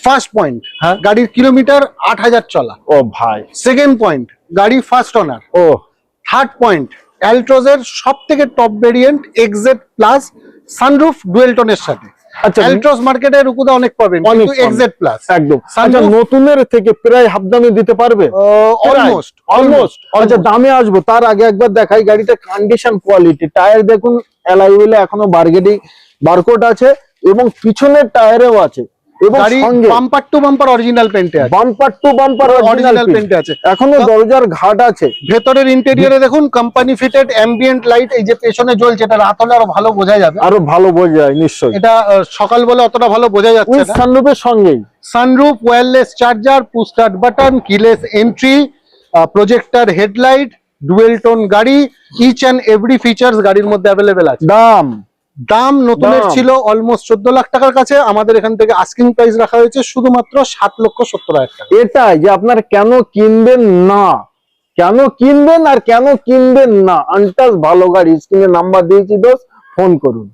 First point, হ্যাঁ গাড়ির kilometre 8,000 চলা। ও ভাই, সেকেন্ড পয়েন্ট, গাড়ি ফার্স্ট ওনার। ও থার্ড পয়েন্ট, অ্যালট্রোজের সব থেকে top variant XZ plus sunroof dual টোনের সাথে। আচ্ছা, অ্যালট্রোজ মার্কেটে রুকুদা অনেক পাবেন, অনেক কিন্তু পাবেন। এক্সজেড প্লাস একদম। আচ্ছা, Sunroof- নতুনের থেকে প্রায় হাফ দামে দিতে পারবে? Almost almost. আচ্ছা, দামে আসবো তার আগে একবার দেখাই গাড়িটা কন্ডিশন, কোয়ালিটি। টায়ার দেখুন, অ্যালয় হুইলে এখনো বারকোড আছে এবং পিছনের টায়ারেও আছে, এবং গাড়ি সঙ্গে বাম্পার টু বাম্পার অরিজিনাল পেন্টে আছে, বাম্পার টু বাম্পার অরিজিনাল পেন্টে আছে। এখনো দরজার ঘাট আছে। ভেতরের ইন্টেরিয়রে দেখুন কোম্পানি ফিটেড অ্যাম্বিয়েন্ট লাইট, এই যে পেছনে জ্বলছে, এটা রাত হলে আরো ভালো বোঝা যাবে। আরো ভালো বোঝা যায় নিশ্চয়ই, এটা সকাল বলে অতটা ভালো বোঝা যাচ্ছে উইথ না। সানরুফের সঙ্গেই। Sunroof, wireless charger, push start button, keyless entry, projector headlight, dual tone গাড়ি, ইচ অ্যান্ড এভরি ফিচার্স গাড়ির মধ্যে অ্যাভেলেবেল আছে। দাম নতুনের দাম। ছিল অলমোস্ট 14 লাখ টাকার কাছে, আমাদের এখান থেকে আস্কিং প্রাইস রাখা হয়েছে শুধুমাত্র 7,70,000 টাকা। এটাই যে আপনারা কেন কিনবেন না, কেন কিনবেন আর কেন কিনবেন না। আনটাস ভালো গাড়ি, স্ক্রিনে নাম্বার দিয়েছি, দোস্ত ফোন করুন।